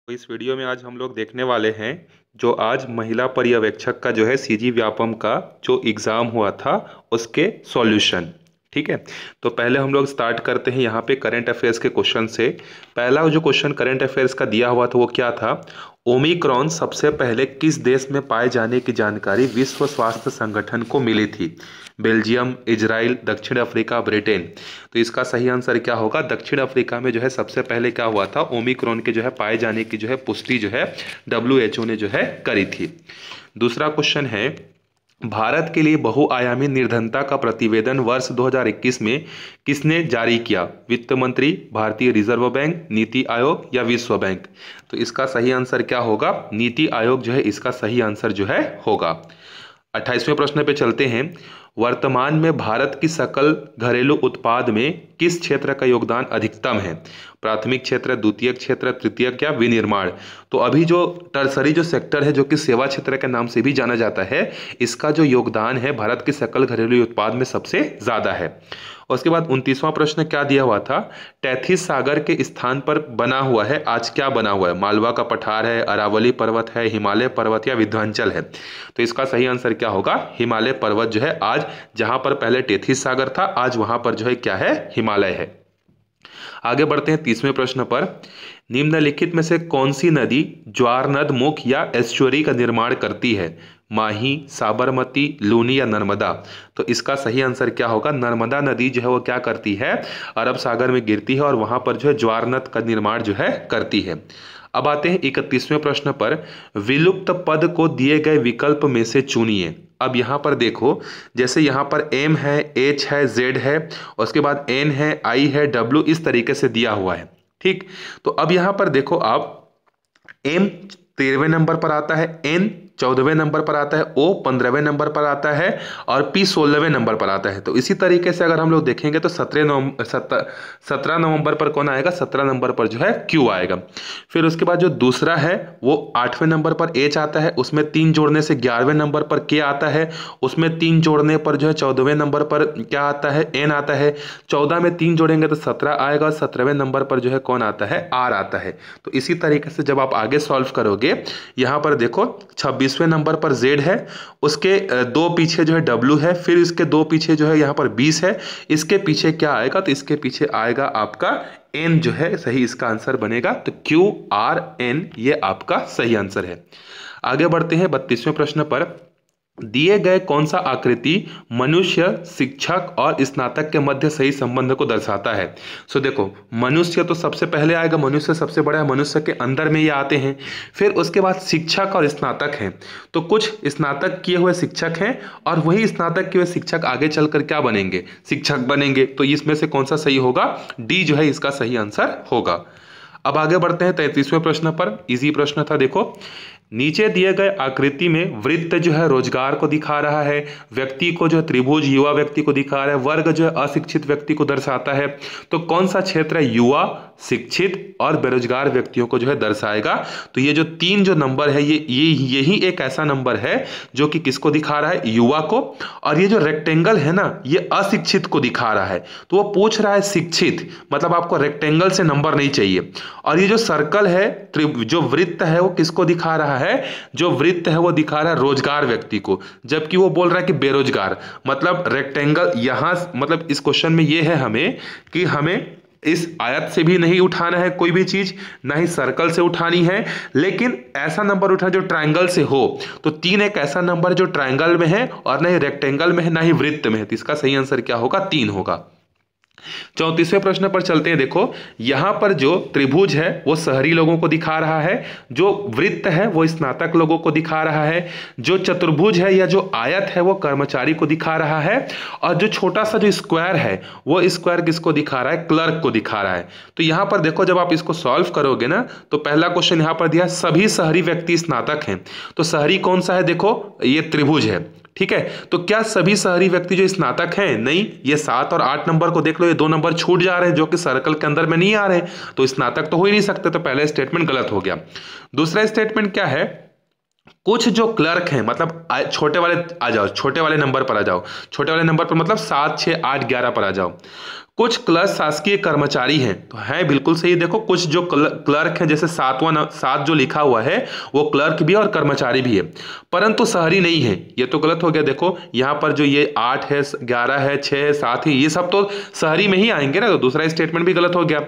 तो इस वीडियो में आज हम लोग देखने वाले हैं जो आज महिला पर्यवेक्षक का जो है सीजी व्यापम का जो एग्ज़ाम हुआ था उसके सॉल्यूशन। ठीक है, तो पहले हम लोग स्टार्ट करते हैं यहाँ पे करंट अफेयर्स के क्वेश्चन से। पहला जो क्वेश्चन करंट अफेयर्स का दिया हुआ था वो क्या था? ओमिक्रॉन सबसे पहले किस देश में पाए जाने की जानकारी विश्व स्वास्थ्य संगठन को मिली थी? बेल्जियम, इजराइल, दक्षिण अफ्रीका, ब्रिटेन। तो इसका सही आंसर क्या होगा? दक्षिण अफ्रीका में जो है सबसे पहले क्या हुआ था? ओमिक्रॉन के जो है पाए जाने की जो है पुष्टि जो है WHO ने जो है करी थी। दूसरा क्वेश्चन है, भारत के लिए बहुआयामी निर्धनता का प्रतिवेदन वर्ष 2021 में किसने जारी किया? वित्त मंत्री, भारतीय रिजर्व बैंक, नीति आयोग या विश्व बैंक? तो इसका सही आंसर क्या होगा? नीति आयोग जो है इसका सही आंसर जो है होगा। 28वें प्रश्न पे चलते हैं। वर्तमान में भारत की सकल घरेलू उत्पाद में किस क्षेत्र का योगदान अधिकतम है? प्राथमिक क्षेत्र, द्वितीयक क्षेत्र, तृतीयक या विनिर्माण? तो अभी जो टर्सरी जो सेक्टर है जो कि सेवा क्षेत्र के नाम से भी जाना जाता है, इसका जो योगदान है भारत के सकल घरेलू उत्पाद में सबसे ज्यादा है। उसके बाद 29वां प्रश्न क्या दिया हुआ था? टैथिस सागर के स्थान पर बना हुआ है आज क्या बना हुआ है? मालवा का पठार है, अरावली पर्वत है, हिमालय पर्वत या विंध्याचल है? तो इसका सही आंसर क्या होगा? हिमालय पर्वत जो है आज जहां पर पहले टेथिस सागर था आज वहां पर जो है क्या है? हिमालय है। आगे बढ़ते हैं 30वें प्रश्न पर। निम्नलिखित में से कौन सी नदी ज्वार नद मुख या एस्चुअरी का निर्माण करती है? माही, साबरमती, लूनी या नर्मदा? तो इसका सही आंसर क्या होगा? नर्मदा नदी जो है वो क्या करती है? अरब सागर में गिरती है और वहां पर जो है ज्वार नद का निर्माण जो है करती है। अब आते हैं 31वें प्रश्न पर। विलुप्त पद को दिए गए विकल्प में से चुनिए। अब यहाँ पर देखो, जैसे यहाँ पर M है, H है, Z है, उसके बाद N है, I है, W इस तरीके से दिया हुआ है। ठीक, तो अब यहाँ पर देखो आप, M 13वें नंबर पर आता है, N 14वें नंबर पर आता है, O 15वें नंबर पर आता है और P 16वें नंबर पर आता है। तो इसी तरीके से अगर हम लोग देखेंगे तो 17 नवंबर पर कौन आएगा? 17 नंबर पर जो है Q आएगा। फिर उसके बाद जो दूसरा है वो 8वें नंबर पर H आता है, उसमें 3 जोड़ने से 11वें नंबर पर K आता है, उसमें 3 जोड़ने पर जो है 14वें नंबर पर क्या आता है? N आता है। 14 में 3 जोड़ेंगे तो 17 आएगा, 17वें नंबर पर जो है कौन आता है? R आता है। तो इसी तरीके से जब आप आगे सॉल्व करोगे, यहाँ पर देखो 26वें नंबर पर Z है, उसके दो पीछे जो है W है, फिर इसके दो पीछे जो है यहाँ पर 20 है, इसके पीछे क्या आएगा? तो इसके पीछे आएगा आपका N जो है सही इसका आंसर बनेगा। तो QRN ये आपका सही आंसर है। आगे बढ़ते हैं 32वें प्रश्न पर। दिए गए कौन सा आकृति मनुष्य, शिक्षक और स्नातक के मध्य सही संबंध को दर्शाता है? सो देखो, मनुष्य तो सबसे पहले आएगा, मनुष्य सबसे बड़ा है, मनुष्य के अंदर में ये आते हैं। फिर उसके बाद शिक्षक और स्नातक हैं, तो कुछ स्नातक किए हुए शिक्षक हैं और वही स्नातक किए हुए शिक्षक आगे चलकर क्या बनेंगे? शिक्षक बनेंगे। तो इसमें से कौन सा सही होगा? डी जो है इसका सही आंसर होगा। अब आगे बढ़ते हैं 33वें प्रश्न पर। इजी प्रश्न था, देखो। नीचे दिए गए आकृति में वृत्त जो है रोजगार को दिखा रहा है, व्यक्ति को जो है त्रिभुज युवा व्यक्ति को दिखा रहा है, वर्ग जो है अशिक्षित व्यक्ति को दर्शाता है। तो कौन सा क्षेत्र युवा, शिक्षित और बेरोजगार व्यक्तियों को जो है दर्शाएगा? तो ये जो 3 जो नंबर है यही एक ऐसा नंबर है जो कि किसको दिखा रहा है? युवा को। और ये जो रेक्टेंगल है ना, ये अशिक्षित को दिखा रहा है। तो वो पूछ रहा है शिक्षित, मतलब आपको रेक्टेंगल से नंबर नहीं चाहिए। और ये जो सर्कल है, जो वृत्त है, वो किसको दिखा रहा है? जो वृत्त है वो दिखा रहा है रोजगार व्यक्ति को, जबकि वो बोल रहा है कि बेरोजगार। मतलब रेक्टेंगल यहां, मतलब इस क्वेश्चन में ये है हमें कि हमें इस आयत से भी नहीं उठाना है कोई भी चीज, ना ही सर्कल से उठानी है, लेकिन ऐसा नंबर उठाना जो ट्रायंगल से हो। तो 3 एक ऐसा नंबर जो ट्रायंगल में है और ना ही रेक्टेंगल में है ना ही वृत्त में है। तो इसका सही आंसर क्या होगा? 3 होगा। 34वें प्रश्न पर चलते हैं। देखो, यहां पर जो त्रिभुज है वो शहरी लोगों को दिखा रहा है, जो वृत्त है वो स्नातक लोगों को दिखा रहा है, जो चतुर्भुज है या जो आयत है वो कर्मचारी को दिखा रहा है, और जो छोटा सा जो स्क्वायर है वो स्क्वायर किसको दिखा रहा है? क्लर्क को दिखा रहा है। तो यहां पर देखो, जब आप इसको सॉल्व करोगे ना, तो पहला क्वेश्चन यहां पर दिया सभी शहरी व्यक्ति स्नातक हैं। तो शहरी कौन सा है? देखो, ये त्रिभुज है। ठीक है, तो क्या सभी शहरी व्यक्ति जो स्नातक हैं? नहीं। ये 7 और 8 नंबर को देख लो, ये 2 नंबर छूट जा रहे हैं जो कि सर्कल के अंदर में नहीं आ रहे, तो स्नातक तो हो ही नहीं सकते। तो पहला स्टेटमेंट गलत हो गया। दूसरा स्टेटमेंट क्या है? कुछ जो क्लर्क हैं, मतलब छोटे वाले आ जाओ, छोटे वाले नंबर पर आ जाओ, छोटे वाले नंबर पर मतलब 7, 6, 8, 11 पर आ जाओ। कुछ क्लर्क शासकीय कर्मचारी हैं, तो है बिल्कुल सही। देखो कुछ जो क्लर्क हैं, जैसे 7 जो लिखा हुआ है वो क्लर्क भी है और कर्मचारी भी है, परंतु शहरी नहीं है, ये तो गलत हो गया। देखो यहाँ पर जो ये 8 है, 11 है, 6 है, 7 है, ये सब तो शहरी में ही आएंगे ना, तो दूसरा स्टेटमेंट भी गलत हो गया।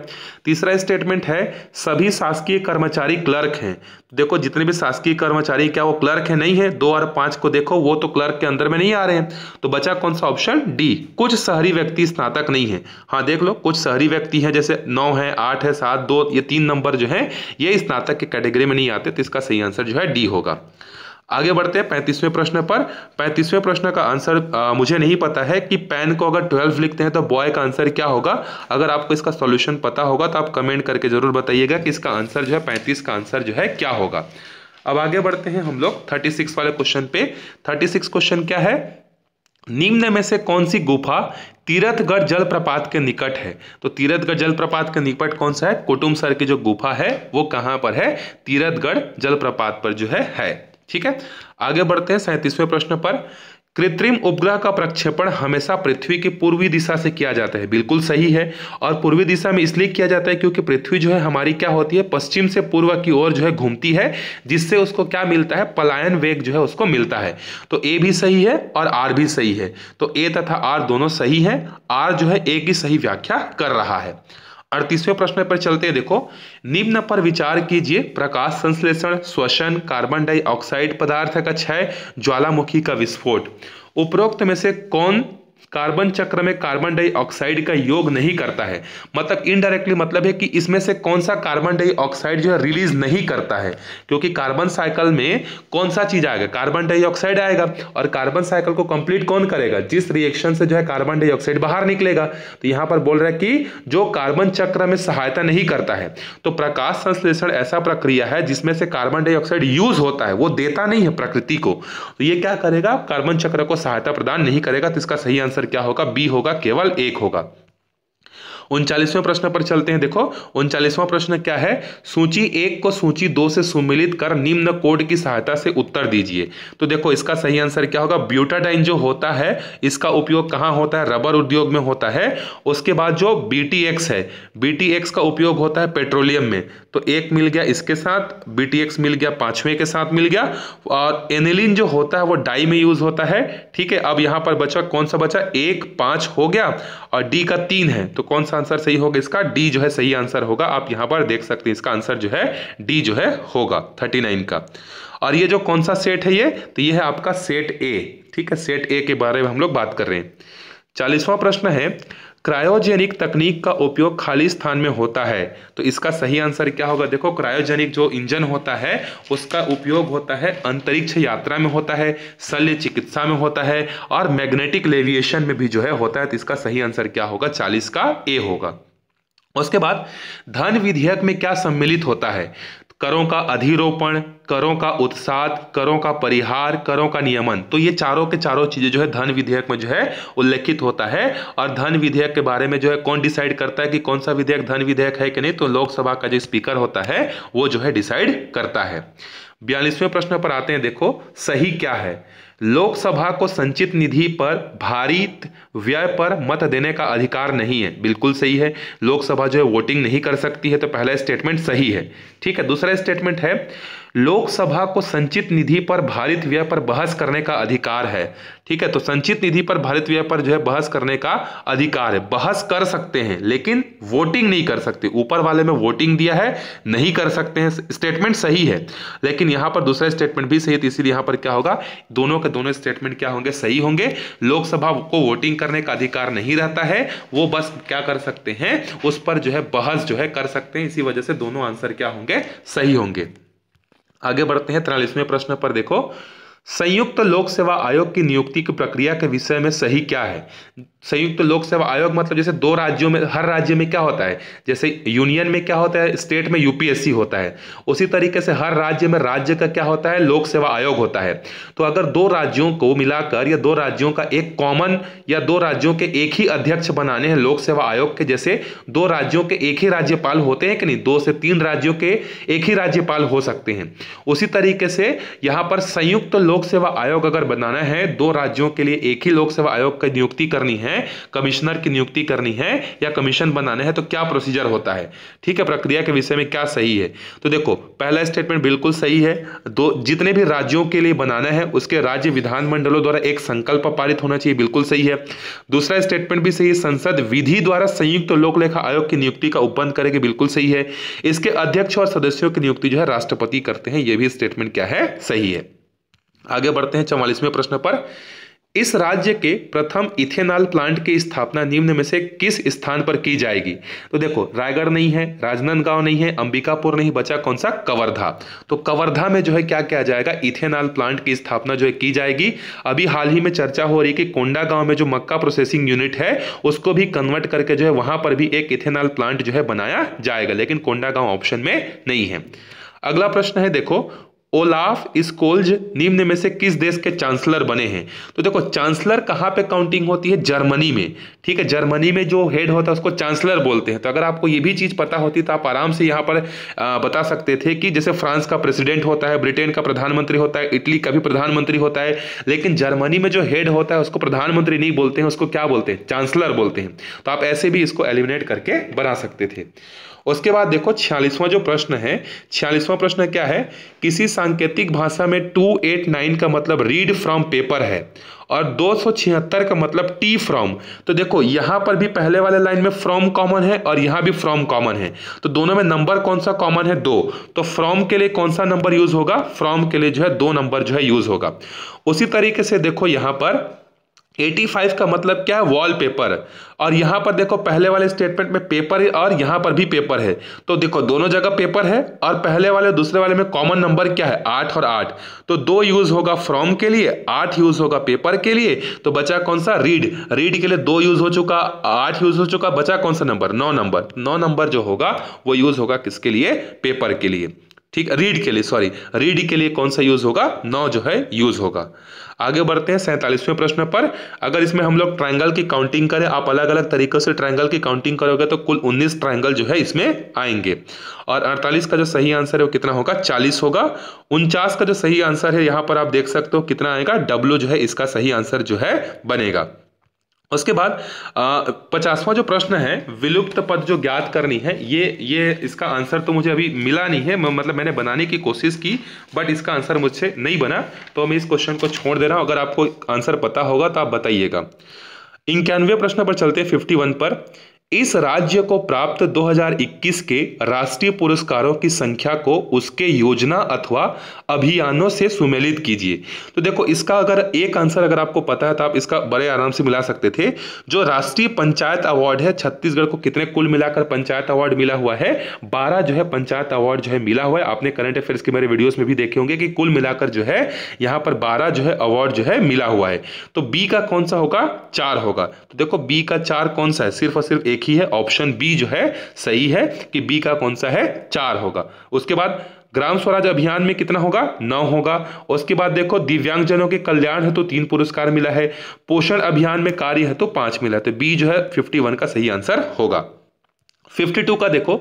तीसरा स्टेटमेंट है सभी शासकीय कर्मचारी क्लर्क हैं। देखो जितने भी शासकीय कर्मचारी क्या वो क्लर्क है? नहीं है। 2 और 5 को देखो, वो तो क्लर्क के अंदर में नहीं आ रहे हैं, तो बचा कौन सा ऑप्शन? डी। कुछ शहरी व्यक्ति स्नातक नहीं है। हाँ देख लो, कुछ शहरी व्यक्ति हैं, जैसे 9 है, 8 है, 7, 2, ये 3 नंबर जो है ये स्नातक के कैटेगरी में नहीं आते, तो इसका सही आंसर जो है डी होगा। आगे बढ़ते हैं 35वें प्रश्न पर। 35वें प्रश्न का आंसर मुझे नहीं पता है कि पेन को अगर 12 लिखते हैं तो बॉय का आंसर क्या होगा। अगर आपको इसका सॉल्यूशन पता होगा तो आप कमेंट करके जरूर बताइएगा कि इसका आंसर जो है 35 का आंसर जो है क्या होगा। अब आगे बढ़ते हैं हम लोग 36 वाले क्वेश्चन पे। 36 क्वेश्चन क्या है? निम्न में से कौन सी गुफा तीरथगढ़ जलप्रपात के निकट है? तो तीरथगढ़ जलप्रपात के निकट कौन सा है? कुटुमसर की जो गुफा है वो कहां पर है? तीरथगढ़ जलप्रपात पर जो है। ठीक है, आगे बढ़ते हैं 37वें प्रश्न पर। कृत्रिम उपग्रह का प्रक्षेपण हमेशा पृथ्वी की पूर्वी दिशा से किया जाता है। बिल्कुल सही है, और पूर्वी दिशा में इसलिए किया जाता है क्योंकि पृथ्वी जो है हमारी क्या होती है? पश्चिम से पूर्व की ओर जो है घूमती है, जिससे उसको क्या मिलता है? पलायन वेग जो है उसको मिलता है। तो ए भी सही है और आर भी सही है, तो ए तथा आर दोनों सही है। आर जो है ए की सही व्याख्या कर रहा है। 38वें प्रश्न पर चलते हैं। देखो, निम्न पर विचार कीजिए। प्रकाश संश्लेषण, श्वसन, कार्बन डाइऑक्साइड पदार्थ का क्षय, ज्वालामुखी का विस्फोट। उपरोक्त में से कौन कार्बन चक्र में कार्बन डाइऑक्साइड का योग नहीं करता है? मतलब इनडायरेक्टली मतलब है कि इसमें से कौन सा कार्बन डाइऑक्साइड जो है रिलीज नहीं करता है, क्योंकि कार्बन साइकिल में कौन सा चीज आएगा? कार्बन डाइऑक्साइड आएगा, और कार्बन साइकिल को कंप्लीट कौन करेगा? जिस रिएक्शन से जो है कार्बन डाइऑक्साइड बाहर निकलेगा। तो यहां पर बोल रहा है कि जो कार्बन चक्र में सहायता नहीं करता है। तो प्रकाश संश्लेषण ऐसा प्रक्रिया है जिसमें से कार्बन डाइऑक्साइड यूज होता है, वो देता नहीं है प्रकृति को, तो ये क्या करेगा? कार्बन चक्र को सहायता प्रदान नहीं करेगा। तो इसका सही आंसर क्या होगा? बी होगा, केवल 1 होगा। 39वें प्रश्न पर चलते हैं। देखो 39वां प्रश्न क्या है? सूची 1 को सूची 2 से सुमेलित कर निम्न कोड की सहायता से उत्तर दीजिए। तो देखो इसका सही आंसर क्या होगा? ब्यूटाडाइन जो होता है इसका उपयोग कहां होता है? रबर उद्योग में होता है। उसके बाद जो BTX है, BTX का उपयोग होता है पेट्रोलियम में। तो 1 मिल गया इसके साथ, BTX मिल गया, 5वें के साथ मिल गया। और एनिलीन जो होता है वो डाई में यूज होता है। ठीक है, अब यहां पर बचा कौन सा बचा? 1, 5 हो गया, और डी का 3 है, तो कौन सा आंसर सही होगा? इसका डी जो है सही आंसर होगा। आप यहां पर देख सकते हैं इसका आंसर जो है डी जो है होगा 39 का। और ये जो कौन सा सेट है ये? तो ये है आपका सेट ए। ठीक है, सेट ए के बारे में हम लोग बात कर रहे हैं। 40वां प्रश्न है, क्रायोजेनिक तकनीक का उपयोग खाली स्थान में होता है। तो इसका सही आंसर क्या होगा? देखो क्रायोजेनिक जो इंजन होता है उसका उपयोग होता है अंतरिक्ष यात्रा में होता है, शल्य चिकित्सा में होता है, और मैग्नेटिक लेविएशन में भी जो है होता है। तो इसका सही आंसर क्या होगा? 40 का ए होगा। उसके बाद धन विधेयक में क्या सम्मिलित होता है? करों का अधिरोपण, करों का उत्सात, करों का परिहार, करों का नियमन। तो ये चारों के चारों चीजें जो है धन विधेयक में जो है उल्लेखित होता है। और धन विधेयक के बारे में जो है कौन डिसाइड करता है कि कौन सा विधेयक धन विधेयक है कि नहीं? तो लोकसभा का जो स्पीकर होता है वो जो है डिसाइड करता है। 42वें प्रश्न पर आते हैं। देखो सही क्या है? लोकसभा को संचित निधि पर भारित व्यय पर मत देने का अधिकार नहीं है। बिल्कुल सही है, लोकसभा जो है वोटिंग नहीं कर सकती है, तो पहला स्टेटमेंट सही है। ठीक है, दूसरा स्टेटमेंट है लोकसभा को संचित निधि पर भारित व्यय पर बहस करने का अधिकार है। ठीक है, तो संचित निधि पर भारित व्यय पर जो है बहस करने का अधिकार है। बहस कर सकते हैं लेकिन वोटिंग नहीं कर सकते। ऊपर वाले में वोटिंग दिया है, नहीं कर सकते हैं, स्टेटमेंट सही है। लेकिन यहां पर दूसरा स्टेटमेंट भी सही है, तो इसीलिए यहां पर क्या होगा? दोनों के दोनों स्टेटमेंट क्या होंगे? सही होंगे। लोकसभा को वोटिंग करने का अधिकार नहीं रहता है, वो बस क्या कर सकते हैं? उस पर जो है बहस जो है कर सकते हैं। इसी वजह से दोनों आंसर क्या होंगे? सही होंगे। आगे बढ़ते हैं 43वें प्रश्न पर। देखो संयुक्त लोक सेवा आयोग की नियुक्ति की प्रक्रिया के विषय में सही क्या है? संयुक्त लोक सेवा आयोग मतलब जैसे 2 राज्यों में, हर राज्य में क्या होता है? जैसे यूनियन में क्या होता है? स्टेट में UPSC होता है। उसी तरीके से हर राज्य में राज्य का क्या होता है? लोक सेवा आयोग होता है। तो अगर 2 राज्यों को मिलाकर या 2 राज्यों का एक कॉमन या 2 राज्यों के एक ही अध्यक्ष बनाने हैं लोक सेवा आयोग के, जैसे 2 राज्यों के एक ही राज्यपाल होते हैं कि नहीं? 2 से 3 राज्यों के एक ही राज्यपाल हो सकते हैं। उसी तरीके से यहां पर संयुक्त लोक सेवा आयोग अगर बनाना है, 2 राज्यों के लिए एक ही लोक सेवा आयोग की नियुक्ति करनी है, कमिश्नर की नियुक्ति करनी है या कमीशन बनाना है, तो क्या प्रोसीजर होता है, ठीक है, प्रक्रिया के विषय में क्या सही है। तो देखो पहला स्टेटमेंट बिल्कुल सही है, जितने भी राज्यों के लिए बनाना है उसके राज्य विधानमंडलों द्वारा एक संकल्प पारित होना चाहिए, बिल्कुल सही है। दूसरा स्टेटमेंट भी सही है, संसद विधि द्वारा संयुक्त लोक लेखा आयोग की नियुक्ति का उपबंध करेगी, बिल्कुल सही है। इसके अध्यक्ष और सदस्यों की नियुक्ति जो है राष्ट्रपति करते हैं, यह भी स्टेटमेंट क्या है, सही है। आगे बढ़ते हैं 44वें प्रश्न पर। इस राज्य के प्रथम इथेनॉल प्लांट की स्थापना निम्न में से किस स्थान पर की जाएगी। तो देखो रायगढ़ नहीं है, राजनांदगांव नहीं है, अंबिकापुर नहीं, बचा कौन सा, कवर्धा। तो कवर्धा में जो है क्या किया जाएगा, इथेनॉल प्लांट की स्थापना जो है की जाएगी। अभी हाल ही में चर्चा हो रही कि कोंडागांव में जो मक्का प्रोसेसिंग यूनिट है उसको भी कन्वर्ट करके जो है वहां पर भी एक इथेनॉल प्लांट जो है बनाया जाएगा, लेकिन कोंडागांव ऑप्शन में नहीं है। अगला प्रश्न है देखो, ओलाफ स्कोल्ज निम्न में से किस देश के चांसलर बने हैं। तो देखो चांसलर कहाँ पे काउंटिंग होती है, जर्मनी में, ठीक है, जर्मनी में जो हेड होता है उसको चांसलर बोलते हैं। तो अगर आपको ये भी चीज पता होती तो आप आराम से यहाँ पर बता सकते थे कि जैसे फ्रांस का प्रेसिडेंट होता है, ब्रिटेन का प्रधानमंत्री होता है, इटली का भी प्रधानमंत्री होता है, लेकिन जर्मनी में जो हेड होता है उसको प्रधानमंत्री नहीं बोलते हैं, उसको क्या बोलते हैं, चांसलर बोलते हैं। तो आप ऐसे भी इसको एलिमिनेट करके बना सकते थे। उसके बाद देखो 46वां जो प्रश्न है, 46वां प्रश्न क्या है, किसी सांकेतिक भाषा में 289 का मतलब रीड फ्रॉम पेपर है और 276 का मतलब टी फ्रॉम। तो देखो यहां पर भी पहले वाले लाइन में फ्रॉम कॉमन है और यहां भी फ्रॉम कॉमन है, तो दोनों में नंबर कौन सा कॉमन है, 2। तो फ्रॉम के लिए कौन सा नंबर यूज होगा, फ्रॉम के लिए जो है 2 नंबर जो है यूज होगा। उसी तरीके से देखो यहां पर 85 का मतलब क्या है, वॉलपेपर, और यहां पर देखो पहले वाले स्टेटमेंट में पेपर है और यहां पर भी पेपर है, तो देखो दोनों जगह पेपर है और पहले वाले दूसरे वाले में कॉमन नंबर क्या है, 8 और 8, तो 2 यूज होगा फ्रॉम के लिए, 8 यूज होगा पेपर के लिए। तो बचा कौन सा, रीड, रीड के लिए 2 यूज हो चुका, 8 यूज हो चुका, बचा कौन सा नंबर, 9 नंबर। 9 नंबर जो होगा वो यूज होगा किसके लिए, पेपर के लिए, ठीक, रीड के लिए, सॉरी, रीड के लिए कौन सा यूज होगा, 9 जो है यूज होगा। आगे बढ़ते हैं 47वें प्रश्न पर। अगर इसमें हम लोग ट्रायंगल की काउंटिंग करें, आप अलग अलग तरीकों से ट्रायंगल की काउंटिंग करोगे तो कुल 19 ट्रायंगल जो है इसमें आएंगे, और 48 का जो सही आंसर है वो कितना होगा, 40 होगा। 49 का जो सही आंसर है यहाँ पर आप देख सकते हो कितना आएगा, W जो है इसका सही आंसर जो है बनेगा। उसके बाद 50वां जो प्रश्न है, विलुप्त पद जो ज्ञात करनी है, ये इसका आंसर तो मुझे अभी मिला नहीं है, मतलब मैंने बनाने की कोशिश की बट इसका आंसर मुझसे नहीं बना, तो मैं इस क्वेश्चन को छोड़ दे रहा हूं। अगर आपको आंसर पता होगा तो आप बताइएगा। 91वें प्रश्न पर चलते हैं, 51 पर। इस राज्य को प्राप्त 2021 के राष्ट्रीय पुरस्कारों की संख्या को उसके योजना अथवा अभियानों से सुमेलित कीजिए। तो देखो इसका अगर एक आंसर अगर आपको पता है तो आप इसका बड़े आराम से मिला सकते थे। जो राष्ट्रीय पंचायत अवार्ड है, छत्तीसगढ़ को कितने कुल मिलाकर पंचायत अवार्ड मिला हुआ है, 12 जो है पंचायत अवार्ड जो है मिला हुआ है। आपने करंट अफेयर्स के मेरे वीडियोस में भी देखे होंगे कि कुल मिलाकर जो है यहाँ पर 12 जो है अवार्ड जो है मिला हुआ है। तो बी का कौन सा होगा, 4 होगा। तो देखो बी का 4 कौन सा है, सिर्फ और सिर्फ ही है, ऑप्शन बी जो है सही है कि बी का कौन सा है, 4 होगा। उसके बाद ग्राम स्वराज अभियान में कितना होगा, 9 होगा। उसके बाद देखो दिव्यांगजनों के कल्याण हेतु 3 पुरस्कार मिला है, पोषण अभियान में कार्य हेतु 5 मिला है, तो बी जो है 51 का सही आंसर होगा। 52 का देखो,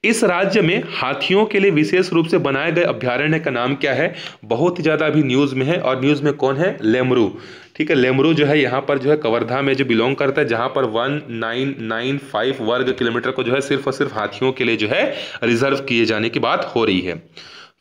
इस राज्य में हाथियों के लिए विशेष रूप से बनाए गए अभ्यारण्य का नाम क्या है। बहुत ही ज्यादा अभी न्यूज में है, और न्यूज में कौन है, लेमरू, ठीक है। लेमरू जो है यहाँ पर जो है कवर्धा में जो बिलोंग करता है, जहां पर 1995 वर्ग किलोमीटर को जो है सिर्फ और सिर्फ हाथियों के लिए जो है रिजर्व किए जाने की बात हो रही है।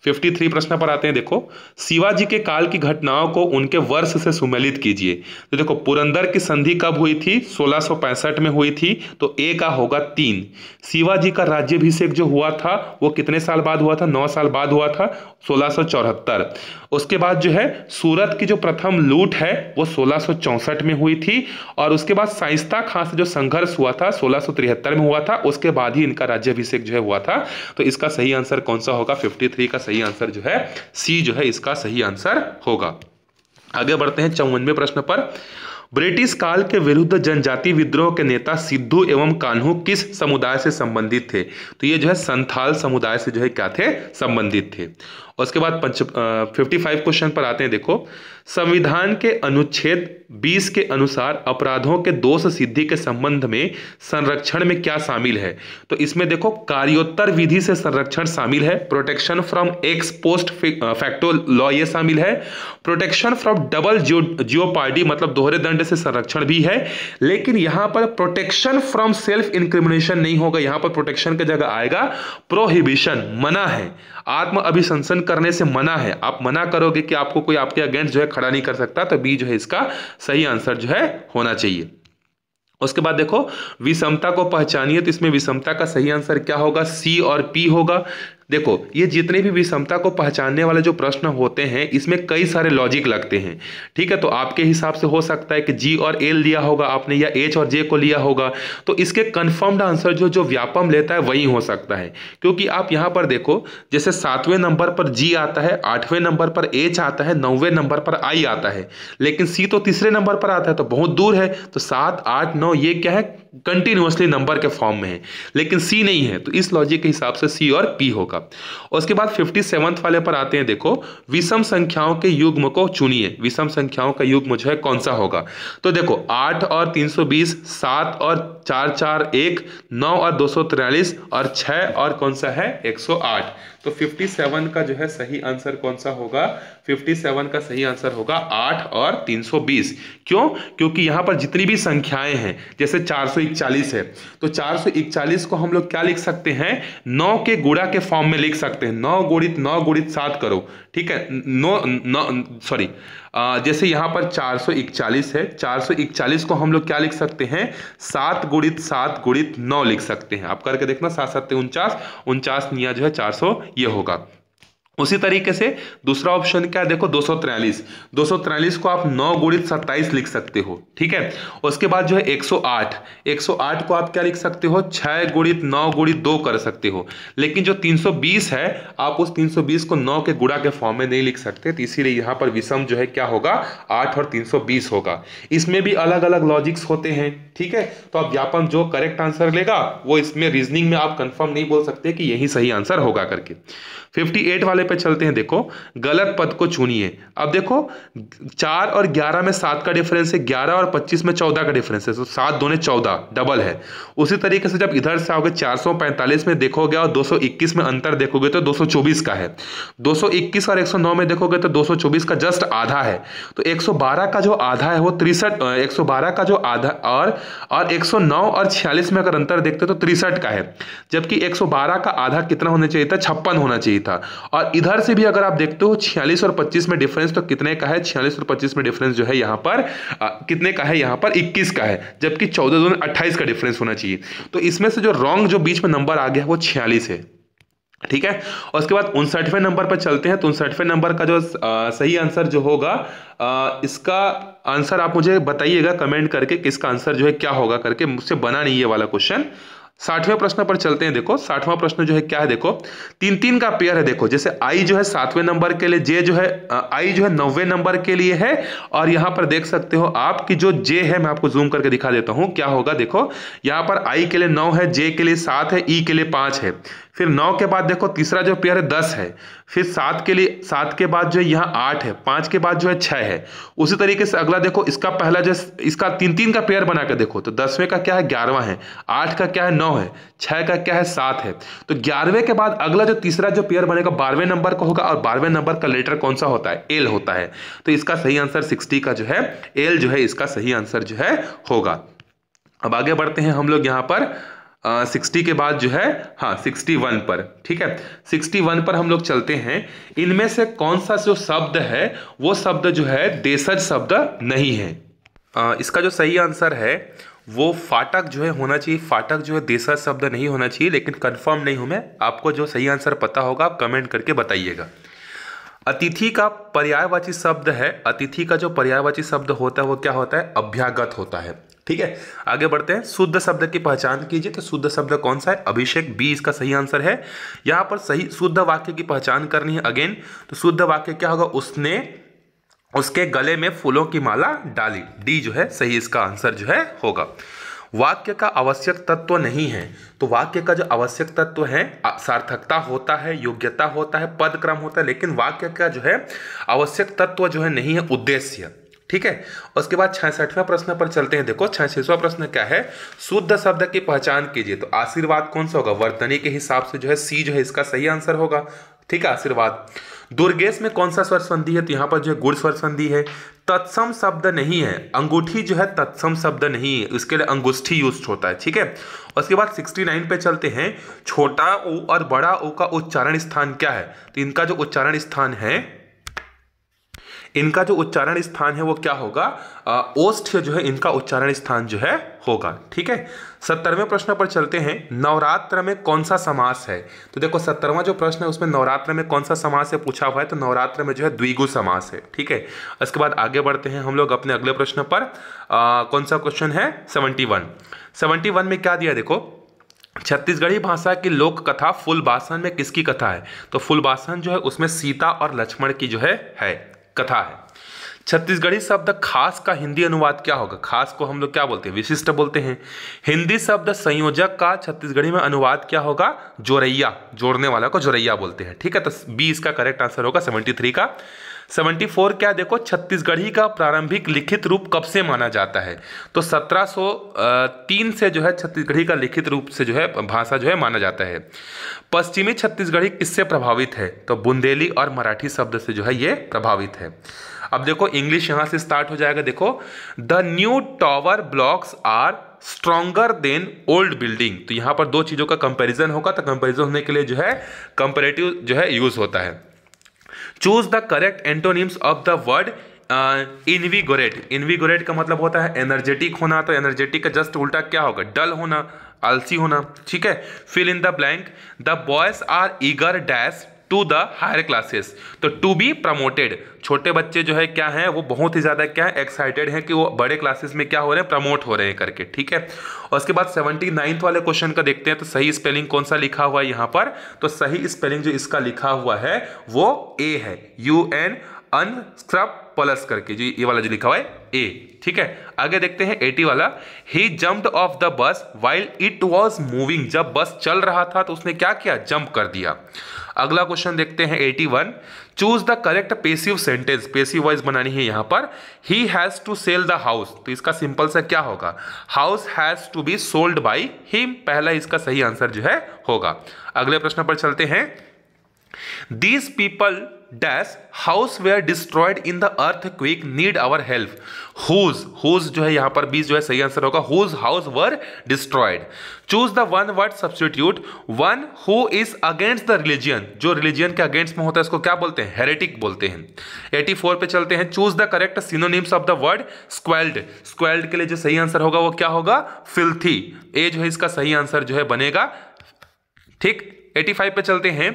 53 प्रश्न पर आते हैं। देखो, शिवाजी के काल की घटनाओं को उनके वर्ष से सुमेलित कीजिए। तो देखो पुरंदर की संधि कब हुई थी, 1665 में हुई थी, तो ए का होगा 3। शिवाजी का राज्याभिषेक जो हुआ था वो कितने साल बाद हुआ था, 9 साल बाद हुआ था, 1674। उसके बाद जो है सूरत की जो प्रथम लूट है वो 1664 में हुई थी, और उसके बाद शाइस्ता खां से जो संघर्ष हुआ था 1673 में हुआ था, उसके बाद ही इनका राज्याभिषेक जो है हुआ था। तो इसका सही आंसर कौन सा होगा, 53 का सही आंसर जो है सी जो है इसका सही आंसर होगा। आगे बढ़ते हैं 54वें प्रश्न पर। ब्रिटिश काल के विरुद्ध जनजाति विद्रोह के नेता सिद्धू एवं कान्हू किस समुदाय से संबंधित थे। तो ये जो है संथाल समुदाय से जो है क्या थे, संबंधित थे। उसके बाद 55 क्वेश्चन पर आते हैं। देखो, संविधान के अनुच्छेद 20 के अनुसार अपराधों के दोष सिद्धि के संबंध में संरक्षण में क्या शामिल है? तो इसमें देखो कार्योत्तर विधि से संरक्षण शामिल है, protection from x post facto law ये शामिल है, प्रोटेक्शन फ्रॉम डबल जियोपार्डी मतलब दोहरे दंड से संरक्षण भी है, लेकिन यहां पर प्रोटेक्शन फ्रॉम सेल्फ इंक्रिमिनेशन नहीं होगा, यहां पर प्रोटेक्शन की जगह आएगा प्रोहिबिशन, मना है, आत्म अभिशंसन करने से मना है। आप मना करोगे कि आपको कोई आपके अगेंस्ट जो है खड़ा नहीं कर सकता, तो बी जो है इसका सही आंसर जो है होना चाहिए। उसके बाद देखो विषमता को पहचानिए, तो इसमें विषमता का सही आंसर क्या होगा? सी और पी होगा। देखो ये जितने भी विषमता को पहचानने वाले जो प्रश्न होते हैं इसमें कई सारे लॉजिक लगते हैं, ठीक है। तो आपके हिसाब से हो सकता है कि जी और एल लिया होगा आपने या एच और जे को लिया होगा, तो इसके कंफर्म्ड आंसर जो व्यापम लेता है वही हो सकता है, क्योंकि आप यहाँ पर देखो जैसे 7वें नंबर पर जी आता है, 8वें नंबर पर एच आता है, 9वें नंबर पर आई आता है, लेकिन सी तो तीसरे नंबर पर आता है, तो बहुत दूर है। तो 7, 8, 9 ये क्या है? कंटिन्यूअसली नंबर के फॉर्म में है, लेकिन सी नहीं है, तो इस लॉजिक के हिसाब से सी और पी होगा। उसके बाद 57 वाले पर आते हैं। देखो विषम संख्याओं के युग्म को चुनिए, विषम संख्याओं का युग्म जो है कौन सा होगा? तो देखो 8 और 320, 7 और 4, 4, 1, 9 और 243 और 6 और कौन सा है? 108। तो 57 का जो है सही आंसर कौन सा होगा? 57 का सही आंसर होगा 8 और 320। क्यों? क्योंकि यहां पर जितनी भी संख्याएं हैं, जैसे 441 है, तो 441 को हम लोग क्या लिख सकते हैं? 9 के गुणा के फॉर्म में लिख सकते हैं। 9 गुणित 7 करो, ठीक है। जैसे यहां पर 441 है, 441 को हम लोग क्या लिख सकते हैं? 7 गुणित 9 लिख सकते हैं। आप करके देखना, 7 7 49, 49 निया जो है 400 ये होगा। उसी तरीके से दूसरा ऑप्शन क्या है? देखो 243 को आप 9 गुणित 27 लिख सकते हो, ठीक है। उसके बाद जो है 108 को आप क्या लिख सकते हो? 6 गुणित 9 गुणित 2 कर सकते हो, लेकिन जो 320 है आप उस 320 को 9 के गुणा के फॉर्म में नहीं लिख सकते, तो इसीलिए यहां पर विषम जो है क्या होगा? 8 और 320 होगा। इसमें भी अलग अलग लॉजिक्स होते हैं, ठीक है। तो अब व्यापम जो करेक्ट आंसर लेगा वो इसमें रीजनिंग में आप कंफर्म नहीं बोल सकते कि यही सही आंसर होगा करके। 58 वाले पे चलते हैं। देखो गलत पद को चुनिए। अब देखो 4 और 11 में 7 का डिफरेंस है, 11 और 25 में 14 का डिफरेंस है, तो 7 दूने 14 डबल है। उसी तरीके से जब इधर से आओगे 445 में देखोगे और 221 में अंतर देखोगे तो 224 का है। 221 और 109 में देखोगे तो 224 का जस्ट आधा है। तो 112 का जो आधा है वो 112 का जो आधा और 109 और 46 में अगर अंतर देखते तो 63 का है, जबकि 112 का आधा कितना होना चाहिए था? 56 होना चाहिए था। और इधर से भी अगर आप देखते हो 46 और 25 में डिफरेंस तो कितने का है? 46 और 25 में डिफरेंस जो है यहाँ पर कितने का है? यहाँ पर 21 का है, जबकि 14 दूनी 28 का डिफरेंस होना चाहिए। तो इसमें से जो रॉन्ग जो बीच में नंबर आ गया वो 46 है, ठीक है। और उसके बाद 59वें नंबर पर चलते हैं। तो 59वें नंबर का जो सही आंसर जो होगा इसका आंसर आप मुझे बताइएगा कमेंट करके कि इसका आंसर जो है क्या होगा करके, मुझसे बना नहीं ये वाला क्वेश्चन। 60वें प्रश्न पर चलते हैं। देखो 60वां प्रश्न जो है क्या है? देखो 3 का पेयर है। देखो जैसे आई जो है 7वें नंबर के लिए, जे जो है आई जो है 9वें नंबर के लिए है, और यहां पर देख सकते हो आप कि जो जे है, मैं आपको जूम करके दिखा देता हूं क्या होगा। देखो यहां पर आई के लिए 9 है, जे के लिए 7 है, ई के लिए 5 है। फिर 9 के बाद देखो तीसरा जो पेयर है 10 है, फिर 7 के लिए 7 के बाद जो है यहाँ 8 है, 5 के बाद जो है 6 है। उसी तरीके से अगला देखो इसका पहला जो इसका 3 का पेयर बना के देखो, तो 10वें का क्या है? 11वां है, 8 का क्या है? 9 है, 6 का क्या है? 7 है। तो 11वें के बाद अगला जो तीसरा जो पेयर बनेगा 12वें नंबर का होगा, और 12वें नंबर का लेटर कौन सा होता है? एल होता है। तो इसका सही आंसर 60 का जो है एल जो है इसका सही आंसर जो है होगा। अब आगे बढ़ते हैं हम लोग यहाँ पर 60 के बाद जो है 61 पर, ठीक है। 61 पर हम लोग चलते हैं। इनमें से कौन सा जो शब्द है वो शब्द जो है देशज शब्द नहीं है? इसका जो सही आंसर है वो फाटक जो है होना चाहिए। फाटक जो है देशज शब्द नहीं होना चाहिए, लेकिन कंफर्म नहीं हूं मैं। आपको जो सही आंसर पता होगा आप कमेंट करके बताइएगा। अतिथि का पर्यायवाची शब्द है। अतिथि का जो पर्यायवाची शब्द होता है वो क्या होता है? अभ्यागत होता है, ठीक है। आगे बढ़ते हैं। शुद्ध शब्द की पहचान कीजिए। तो शुद्ध शब्द कौन सा है? अभिषेक, बी इसका सही आंसर है। यहां पर सही शुद्ध वाक्य की पहचान करनी है अगेन। तो शुद्ध वाक्य क्या होगा? उसने उसके गले में फूलों की माला डाली, डी जो है सही इसका आंसर जो है होगा। वाक्य का आवश्यक तत्व नहीं है। तो वाक्य का जो आवश्यक तत्व है सार्थकता होता है, योग्यता होता है, पद क्रम होता है, लेकिन वाक्य का जो है आवश्यक तत्व जो है नहीं है उद्देश्य। ठीक है। उसके बाद 66वें प्रश्न पर चलते हैं। देखो 66वां प्रश्न क्या है, शुद्ध शब्द की पहचान कीजिए। तो आशीर्वाद कौन सा होगा, वर्तनी के हिसाब से जो है सी जो है इसका सही आंसर होगा। ठीक है, आशीर्वाद। दुर्गेश में कौन सा स्वर संधि है, तो यहाँ पर जो है गुण स्वर संधि है। तत्सम शब्द नहीं है, अंगूठी जो है तत्सम शब्द नहीं है, इसके लिए अंगुष्ठी यूज होता है। ठीक है। उसके बाद 69 पे चलते हैं। छोटा ऊ और बड़ा ऊ का उच्चारण स्थान क्या है, तो इनका जो उच्चारण स्थान है, इनका जो उच्चारण स्थान है वो क्या होगा, ओष्ठ जो है इनका उच्चारण स्थान जो है होगा। ठीक है। 70वें प्रश्न पर चलते हैं। नवरात्र में कौन सा समास है, तो देखो 70वां जो प्रश्न है उसमें नवरात्र में कौन सा समास है पूछा हुआ है, तो नवरात्र में जो है द्विगु समास है। ठीक है। इसके बाद आगे बढ़ते हैं हम लोग अपने अगले प्रश्न पर। कौन सा क्वेश्चन है, 71 में क्या दिया, देखो छत्तीसगढ़ी भाषा की लोक कथा फूलबासन में किसकी कथा है, तो फूलबासन जो है उसमें सीता और लक्ष्मण की जो है कथा है। छत्तीसगढ़ी शब्द खास का हिंदी अनुवाद क्या होगा, खास को हम लोग क्या बोलते हैं, विशिष्ट बोलते हैं। हिंदी शब्द संयोजक का छत्तीसगढ़ी में अनुवाद क्या होगा, जोरैया, जोड़ने वाला को जोरैया बोलते हैं। ठीक है। तो बी इसका करेक्ट आंसर होगा 73 का। 74 क्या, देखो छत्तीसगढ़ी का प्रारंभिक लिखित रूप कब से माना जाता है, तो 1703 से जो है छत्तीसगढ़ी का लिखित रूप से जो है भाषा जो है माना जाता है। पश्चिमी छत्तीसगढ़ी किससे प्रभावित है, तो बुंदेली और मराठी शब्द से जो है ये प्रभावित है। अब देखो इंग्लिश यहां से स्टार्ट हो जाएगा। देखो the new tower blocks are stronger than old building, तो यहाँ पर दो चीज़ों का कंपैरिजन होगा, तो कंपैरिजन होने के लिए जो है कंपैरेटिव जो है यूज होता है। Choose the correct antonyms of the word invigorate. Invigorate का मतलब होता है एनर्जेटिक होना, तो एनर्जेटिक का जस्ट उल्टा क्या होगा, डल होना, आलसी होना। ठीक है। Fill in the blank. The boys are eager dash to the higher classes, तो टू बी प्रमोटेड, छोटे बच्चे जो है क्या है वो बहुत ही ज्यादा क्या है एक्साइटेड है कि वो बड़े क्लासेस में क्या हो रहे हैं, प्रमोट हो रहे हैं करके। ठीक है। और उसके बाद 79 वाले क्वेश्चन का देखते हैं। तो सही स्पेलिंग कौन सा लिखा हुआ है यहाँ पर, तो सही स्पेलिंग जो इसका लिखा हुआ है वो ए है, UN अनस्क्रब प्लस करके जो ये वाला जो लिखा हुआ है ए। ठीक है। आगे देखते हैं 80 वाला। He jumped off the bus while it was moving, जब बस चल रहा था तो उसने क्या किया, जंप कर दिया। अगला क्वेश्चन देखते हैं 81। Choose the correct passive sentence, passive voice बनानी है यहाँ पर। He has to sell the house, तो इसका सिंपल सा क्या होगा, house has to be sold by him, पहला इसका सही आंसर जो है होगा। अगले प्रश्न पर चलते हैं। These people dash house were destroyed in the earthquake need our help. Whose जो है यहाँ पर 20 जो है सही आंसर होगा, whose house were destroyed. Choose the one word substitute. One who is against the religion, जो religion के against में होता है इसको क्या बोलते हैं, heretic बोलते हैं। 84 पे चलते हैं। Choose the correct synonyms of the word squalid. Squalid के लिए जो सही आंसर होगा वो क्या होगा, filthy. ए जो है इसका सही आंसर जो है बनेगा। ठीक। 85 पे चलते हैं।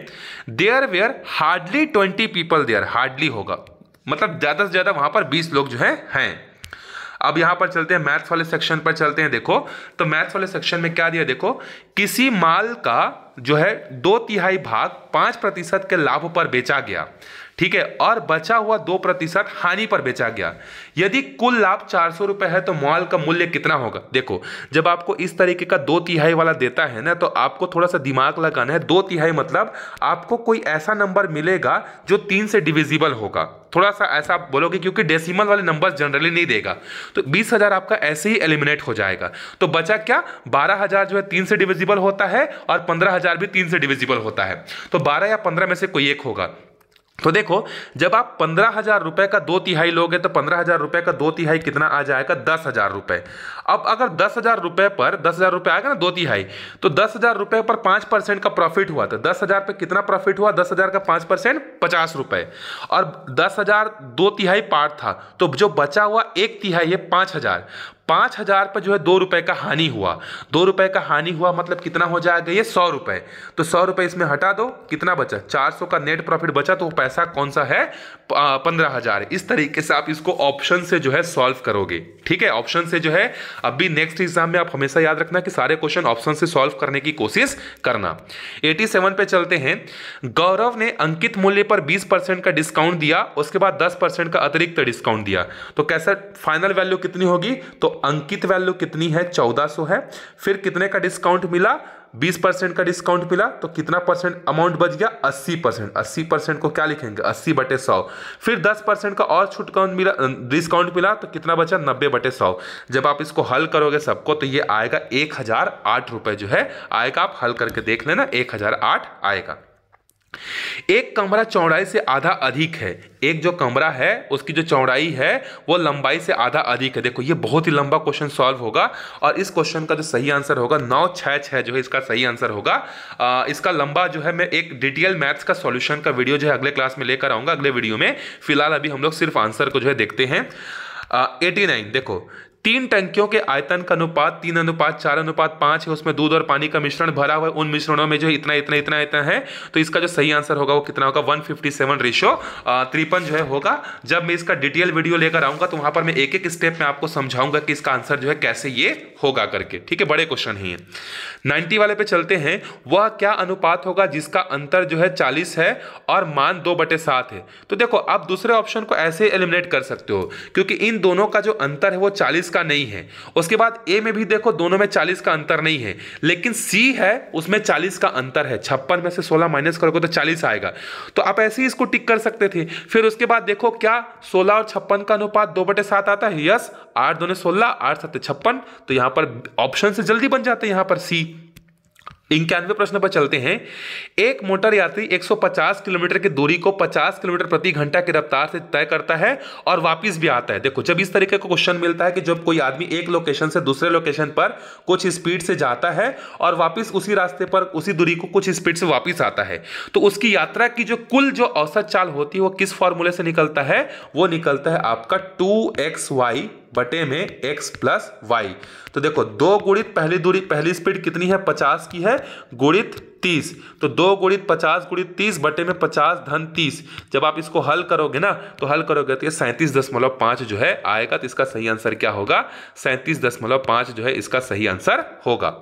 There were hardly 20 people there, hardly होगा मतलब ज्यादा से ज्यादा वहां पर 20 लोग जो हैं। अब यहां पर चलते हैं मैथ्स वाले सेक्शन पर चलते हैं। देखो तो मैथ्स वाले सेक्शन में क्या दिया, देखो किसी माल का जो है 2/3 भाग 5% के लाभ पर बेचा गया, ठीक है, और बचा हुआ 2% हानि पर बेचा गया। यदि कुल लाभ 400 रुपए है तो माल का मूल्य कितना होगा। देखो जब आपको इस तरीके का 2/3 वाला देता है ना, तो आपको थोड़ा सा दिमाग लगाना है। 2/3 मतलब आपको कोई ऐसा नंबर मिलेगा जो 3 से डिविजिबल होगा, थोड़ा सा ऐसा आप बोलोगे, क्योंकि डेसिमल वाले नंबर जनरली नहीं देगा। तो 20,000 आपका ऐसे ही एलिमिनेट हो जाएगा। तो बचा क्या, 12,000 जो है 3 से डिविजिबल होता है और 15,000 भी 3 से डिविजिबल होता है। तो 12 या 15 में से कोई एक होगा। तो देखो जब आप 15,000 रुपए का 2/3 लोगे तो 15,000 रुपए का 2/3 कितना आ जाएगा, 10,000 रुपए। अब अगर 10,000 रुपए पर 10,000 रुपए आएगा ना 2/3, तो 10,000 रुपए पर 5% का प्रॉफिट हुआ, तो 10,000 पे कितना प्रॉफिट हुआ, 10,000 का 5% 50 रुपए, और 10,000 2/3 पार्ट था, तो जो बचा हुआ 1/3 है 5,000। 5,000 पर जो है 2 रुपए का हानि हुआ। 2 रुपए का हानि हुआ मतलब कितना हो जाएगा, ये 100 रुपए। तो 100 रुपए इसमें हटा दो, कितना बचा, 400 का नेट प्रॉफिट बचा। तो पैसा कौन सा है, 15,000। इस तरीके से आप इसको ऑप्शन से जो है सॉल्व करोगे। ठीक है, ऑप्शन से जो है अभी नेक्स्ट एग्जाम में आप हमेशा याद रखना कि सारे क्वेश्चन ऑप्शन से सॉल्व करने की कोशिश करना। 87 पे चलते हैं। गौरव ने अंकित मूल्य पर 20% का डिस्काउंट दिया, उसके बाद 10% का अतिरिक्त डिस्काउंट दिया, तो कैसा फाइनल वैल्यू कितनी होगी, तो अंकित वैल्यू कितनी है, 1400 है। फिर कितने का डिस्काउंट मिला, 20% का डिस्काउंट मिला, तो कितना परसेंट अमाउंट बच गया, 80%। 80% को क्या लिखेंगे, 80/100। फिर 10% का और डिस्काउंट मिला, तो कितना बचा, 90/100। जब आप इसको हल करोगे सबको तो ये आएगा 1008 रुपये जो है आएगा। आप हल करके देख लेना, 1008 आएगा। एक कमरा चौड़ाई से आधा अधिक है, एक जो कमरा है उसकी जो चौड़ाई है वो लंबाई से आधा अधिक है। देखो ये बहुत ही लंबा क्वेश्चन सॉल्व होगा और इस क्वेश्चन का जो सही आंसर होगा 966 जो है इसका सही आंसर होगा। इसका लंबा जो है मैं एक डिटेल मैथ्स का सॉल्यूशन का वीडियो जो है अगले क्लास में लेकर आऊंगा, अगले वीडियो में। फिलहाल अभी हम लोग सिर्फ आंसर को जो है देखते हैं। 89 देखो, 3 टंकियों के आयतन का अनुपात 3:4:5 है, उसमें दूध और पानी का मिश्रण भरा हुआ है, उन मिश्रणों में जो इतना इतना इतना इतना है, तो इसका जो सही आंसर होगा वो कितना होगा, 157:53 जो है होगा। जब मैं इसका डिटेल वीडियो लेकर आऊंगा तो वहां पर मैं एक एक स्टेप में आपको समझाऊंगा कि इसका आंसर जो है कैसे ये होगा करके, ठीक है। बड़े क्वेश्चन है ये। 90 वाले पे चलते हैं। वह क्या अनुपात होगा जिसका अंतर जो है 40 है और मान 2/7 है। तो देखो आप दूसरे ऑप्शन को ऐसे एलिमिनेट कर सकते हो क्योंकि इन दोनों का जो अंतर है वो 40 का नहीं है। उसके बाद ए में भी देखो दोनों में 40 का अंतर नहीं है, लेकिन सी है उसमें 40 का अंतर है। 56 में से 16 माइनस करोगे तो 40 आएगा, तो आप ऐसे ही इसको टिक कर सकते थे। फिर उसके बाद देखो क्या 16 और 56 का अनुपात 2/7 आता है, यस। 8 दूने 16, 8 7 56, तो यहां पर ऑप्शन से जल्दी बन जाते हैं यहां पर सी। 91 प्रश्न पर चलते हैं। एक मोटर यात्री 150 किलोमीटर की दूरी को 50 किलोमीटर प्रति घंटा की रफ्तार से तय करता है और वापस भी आता है। देखो जब इस तरीके का क्वेश्चन मिलता है कि जब कोई आदमी एक लोकेशन से दूसरे लोकेशन पर कुछ स्पीड से जाता है और वापस उसी रास्ते पर उसी दूरी को कुछ स्पीड से वापस आता है, तो उसकी यात्रा की जो कुल जो औसत चाल होती है वो किस फॉर्मूले से निकलता है, वो निकलता है आपका 2xy बटे में x प्लस वाई। तो देखो 2 गुणित पहली स्पीड कितनी है, 50 की है, गुणित 30, तो 2 गुणित 50 गुणित 30 बटे में 50 धन 30। जब आप इसको हल करोगे ना तो हल करोगे तो ये 37.5 जो है आएगा। तो इसका सही आंसर क्या होगा, 37.5 जो है इसका सही आंसर होगा।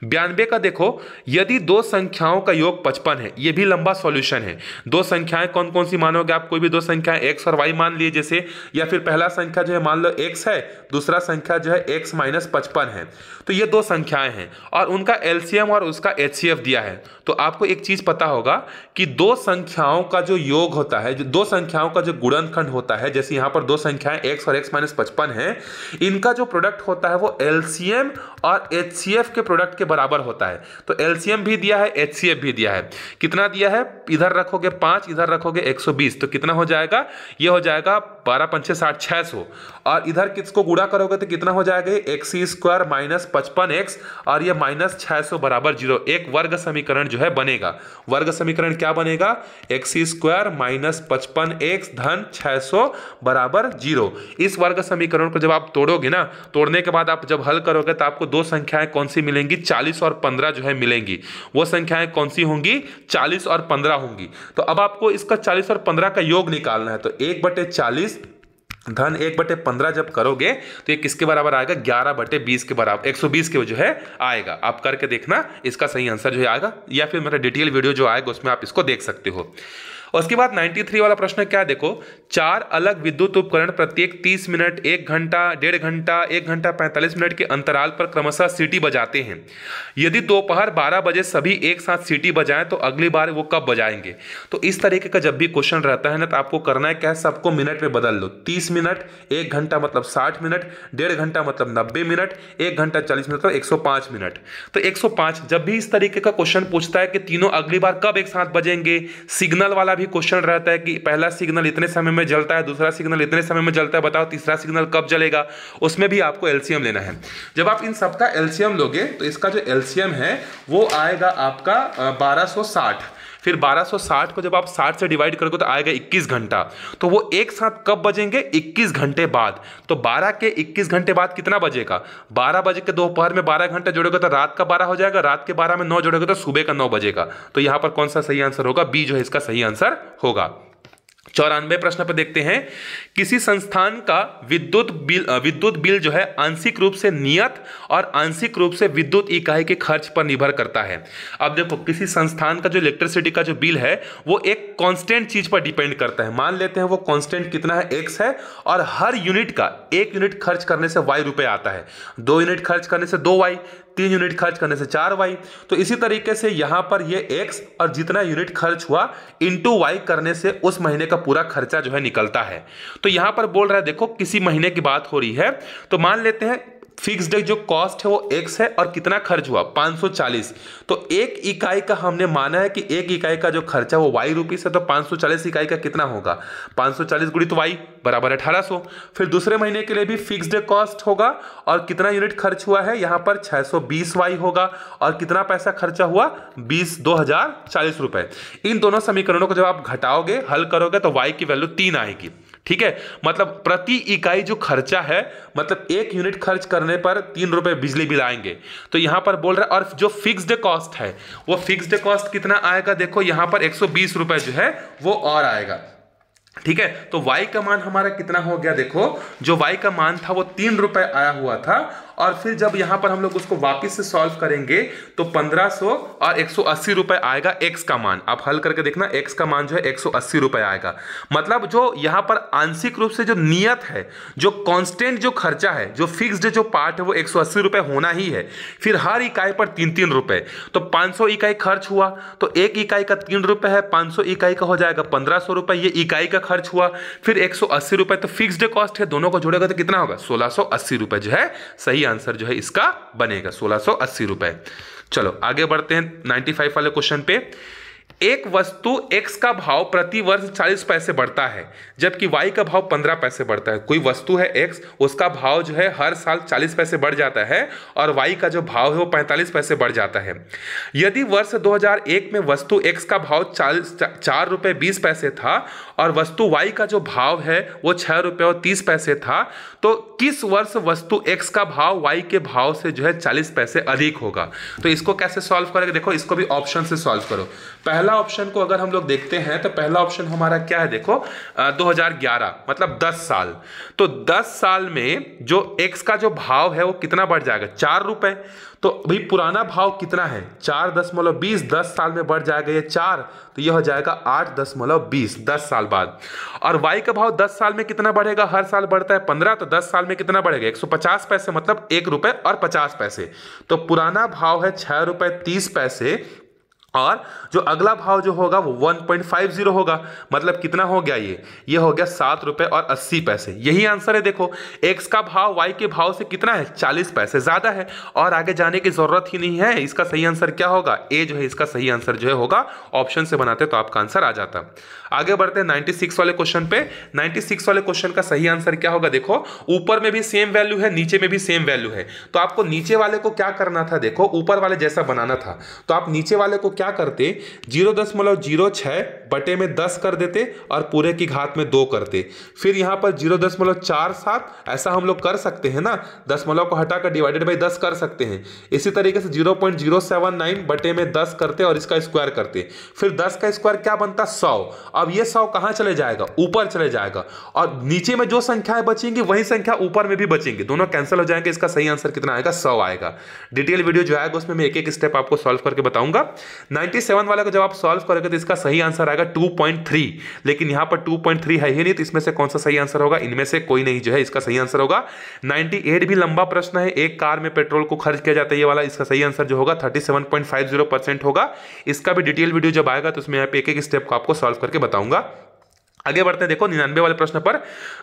92 का देखो, यदि दो संख्याओं का योग 55 है, ये भी लंबा सॉल्यूशन है। दो संख्याएं कौन कौन सी मानोगे आप, कोई भी दो संख्याएं x और y मान लिए जैसे, या फिर पहला संख्या जो है मान लो x है, दूसरा संख्या जो है x माइनस 55 है। तो ये दो संख्याएं हैं और उनका एलसीएम और उसका एचसीएफ दिया है। तो आपको एक चीज पता होगा कि दो संख्याओं का जो योग होता है, जो दो संख्याओं का जो गुणनखंड होता है, जैसे यहां पर दो संख्याएं x और x माइनस 55 है, इनका जो प्रोडक्ट होता है वो एलसीएम और एचसीएफ के प्रोडक्ट के बराबर होता है। तो एलसीएम भी दिया है, एचसीएफ भी दिया है। कितना दिया है, इधर रखोगे 5, इधर रखोगे 120, तो कितना हो जाएगा, ये हो जाएगा 12 पंचे 60, 600। और इधर किसको गुणा करोगे तो कितना हो जाएगा, x² माइनस 55x और ये माइनस 600 बराबर 0। एक वर्ग समीकरण जो है बनेगा। वर्ग समीकरण क्या बनेगा, x² माइनस 55x धन 600 बराबर 0। इस वर्ग समीकरण को जब आप तोड़ोगे ना, तोड़ने के बाद आप जब हल करोगे तो आपको दो संख्याएं कौन सी मिलेंगी, 40 और 15 जो है मिलेंगी। वो संख्याएं कौन सी होंगी, 40 और 15 होंगी। तो अब आपको इसका 40 और 15 का योग निकालना है। तो 1/40 धन 1/15 जब करोगे तो ये किसके बराबर आएगा, 11/20 के बराबर, 120 के जो है आएगा। आप करके देखना, इसका सही आंसर जो है आएगा, या फिर मेरा डिटेल वीडियो जो आएगा उसमें आप इसको देख सकते हो। उसके बाद 93 वाला प्रश्न क्या है, देखो 4 अलग विद्युत उपकरण प्रत्येक 30 मिनट, 1 घंटा, 1.5 घंटा, 1 घंटा 45 मिनट के अंतराल पर क्रमशः सीटी बजाते हैं। यदि दोपहर 12 बजे सभी एक साथ सीटी बजाएं तो अगली बार वो कब बजाएंगे। तो इस तरीके का जब भी क्वेश्चन रहता है ना, तो आपको करना है क्या है, सबको मिनट में बदल लो। 30 मिनट, 1 घंटा मतलब 60 मिनट, 1.5 घंटा मतलब 90 मिनट, 1 घंटा 40 मिनट मतलब 105 मिनट। तो 105 जब भी इस तरीके का क्वेश्चन पूछता है कि तीनों अगली बार कब एक साथ बजेंगे, सिग्नल वाला क्वेश्चन रहता है कि पहला सिग्नल इतने समय में जलता है, दूसरा सिग्नल इतने समय में जलता है, बताओ तीसरा सिग्नल कब जलेगा। उसमें भी आपको एलसीएम लेना है। जब आप इन सबका एलसीएम लोगे तो इसका जो एलसीएम है वो आएगा आपका 1260। फिर 1260 को जब आप 60 से डिवाइड करोगे तो आएगा 21 घंटा। तो वो एक साथ कब बजेंगे, 21 घंटे बाद। तो 12 के 21 घंटे बाद कितना बजेगा, 12 बजे के दोपहर में 12 घंटे जोड़ोगे तो रात का 12 हो जाएगा, रात के 12 में 9 जोड़ोगे तो सुबह का 9 बजेगा। तो यहां पर कौन सा सही आंसर होगा, बी जो है इसका सही आंसर होगा। 94 प्रश्न पे देखते हैं, किसी संस्थान का विद्युत बिल जो है आंशिक रूप से नियत और आंशिक रूप से विद्युत इकाई के खर्च पर निर्भर करता है। अब देखो, किसी संस्थान का जो इलेक्ट्रिसिटी का जो बिल है वो एक कांस्टेंट चीज पर डिपेंड करता है। मान लेते हैं वो कांस्टेंट कितना है, x है, और हर यूनिट का 1 यूनिट खर्च करने से y रुपए आता है, 2 यूनिट खर्च करने से 2y, 3 यूनिट खर्च करने से 4y। तो इसी तरीके से यहां पर ये x और जितना यूनिट खर्च हुआ इंटू y करने से उस महीने का पूरा खर्चा जो है निकलता है। तो यहां पर बोल रहा है, देखो किसी महीने की बात हो रही है, तो मान लेते हैं फिक्स्ड जो कॉस्ट है वो x है और कितना खर्च हुआ 540। तो एक इकाई का हमने माना है कि एक इकाई का जो खर्चा वो y रुपीस है, तो 540 इकाई का कितना होगा, 540 गुणित y बराबर 1800। फिर दूसरे महीने के लिए भी फिक्स्ड कॉस्ट होगा और कितना यूनिट खर्च हुआ है, यहाँ पर 620y होगा और कितना पैसा खर्चा हुआ 2040 रुपए। इन दोनों समीकरणों को जब आप घटाओगे, हल करोगे तो y की वैल्यू 3 आएगी। ठीक है, मतलब प्रति इकाई जो खर्चा है, मतलब 1 यूनिट खर्च करने पर 3 रुपए बिजली बिल आएंगे। तो यहां पर बोल रहा है, और जो फिक्स्ड कॉस्ट है वो फिक्स्ड कॉस्ट कितना आएगा, देखो यहां पर 120 रुपए जो है वो और आएगा। ठीक है, तो y का मान हमारा कितना हो गया, देखो जो y का मान था वो 3 रुपए आया हुआ था, और फिर जब यहां पर हम लोग उसको वापस से सॉल्व करेंगे तो 1500 और 180 रुपए आएगा x का मान। आप हल करके देखना, x का मान जो है 180 रुपए आएगा। मतलब जो यहां पर आंशिक रूप से जो नियत है, जो कांस्टेंट जो खर्चा है, जो फिक्स्ड जो पार्ट है वो 180 रुपए होना ही है। फिर हर इकाई पर 3-3 रुपए, तो 500 इकाई खर्च हुआ तो एक इकाई का 3 रुपए है, 500 इकाई का हो जाएगा 1500 रुपए, ये इकाई का खर्च हुआ। फिर 180 रुपए तो फिक्स्ड कॉस्ट है, दोनों को जोड़ेगा तो कितना होगा 1680 रुपए जो है सही आंसर जो है इसका बनेगा 1680 रुपए। चलो आगे बढ़ते हैं 95 वाले क्वेश्चन पे। एक वस्तु x का भाव प्रति वर्ष 40 पैसे बढ़ता है जबकि y का भाव 15 पैसे बढ़ता है। कोई वस्तु है x, उसका भाव जो है हर साल 40 पैसे बढ़ जाता है और y का जो भाव है वो 45 पैसे बढ़ जाता है। यदि वर्ष 2001 में वस्तु x का भाव 4 रुपये 20 पैसे था और वस्तु y का जो भाव है वो 6 रुपये और 30 पैसे था, तो किस वर्ष वस्तु x का भाव y के भाव से जो है 40 पैसे अधिक होगा। तो इसको कैसे सॉल्व करेंगे, देखो इसको भी ऑप्शन से सॉल्व करो। पहला ऑप्शन को अगर हम लोग देखते हैं तो पहला ऑप्शन हमारा क्या है, देखो 2011 मतलब 10 साल। तो 10 साल में जो x का जो भाव है वो कितना बढ़ जाएगा 4 रुपए। तो भाई पुराना भाव कितना है 4.20, 10 साल में बढ़ जाएगा ये 4, तो ये हो जाएगा 8.20 10 साल बाद। और y का भाव 10 साल में कितना बढ़ेगा, हर साल बढ़ता है 15, तो 10 साल में कितना बढ़ेगा 150 पैसे, मतलब 1 रुपए और 50 पैसे। तो पुराना भाव है 6 रुपए 30 पैसे और जो अगला भाव जो होगा वो 1.50 होगा, मतलब कितना हो गया ये हो गया 7 रुपए और 80 पैसे। यही आंसर है। देखो x का भाव y के भाव से कितना है 40 पैसे ज्यादा है और आगे जाने की जरूरत ही नहीं है। इसका सही आंसर क्या होगा, ए जो है इसका सही आंसर जो है होगा। ऑप्शन से बनाते तो आपका आंसर आ जाता। आगे बढ़ते हैं 96 वाले क्वेश्चन पे। 96 वाले क्वेश्चन का सही आंसर क्या होगा, देखो ऊपर में भी सेम वैल्यू है, नीचे में भी सेम वैल्यू है, तो आपको नीचे वाले को क्या करना था, देखो ऊपर वाले जैसा बनाना था। तो आप नीचे वाले को क्या करते 0.06 बटे में 10 कर देते और पूरे की घात में 2 करते। फिर यहाँ पर 0.47 ऐसा हम लोग कर सकते हैं ना, दशमलव को हटाकर डिवाइडेड बाई 10 कर सकते हैं। इसी तरीके से 0.079 बटे में 10 करते और इसका स्क्वायर करते। फिर 10 का स्क्वायर क्या बनता 100। अब ये 100 कहाँ चले जाएगा, ऊपर चले जाएगा और नीचे में जो संख्याएं बचेंगी वही संख्या ऊपर में भी बचेंगे, दोनों कैंसिल हो जाएंगे। इसका सही आंसर कितना आएगा 100 आएगा। डिटेल वीडियो जो आएगा उसमें मैं एक एक स्टेप आपको सॉल्व करके बताऊंगा। 97 वाले को जब आप सॉल्व करोगे तो इसका सही आंसर आएगा 2.3, लेकिन यहाँ पर 2.3 है ही नहीं, तो इसमें से कौन सा सही आंसर होगा, इनमें से कोई नहीं जो है इसका सही आंसर होगा। 98 भी लंबा प्रश्न है, एक कार में पेट्रोल को खर्च किया जाता है ये वाला, इसका सही आंसर जो होगा 37.50% होगा। इसका भी डिटेल वीडियो जब आएगा तो उसमें यहाँ पे एक एक स्टेप को आपको सॉल्व करके बताऊंगा। आगे बढ़ते हैं, देखो 99 वाले प्रश्न पर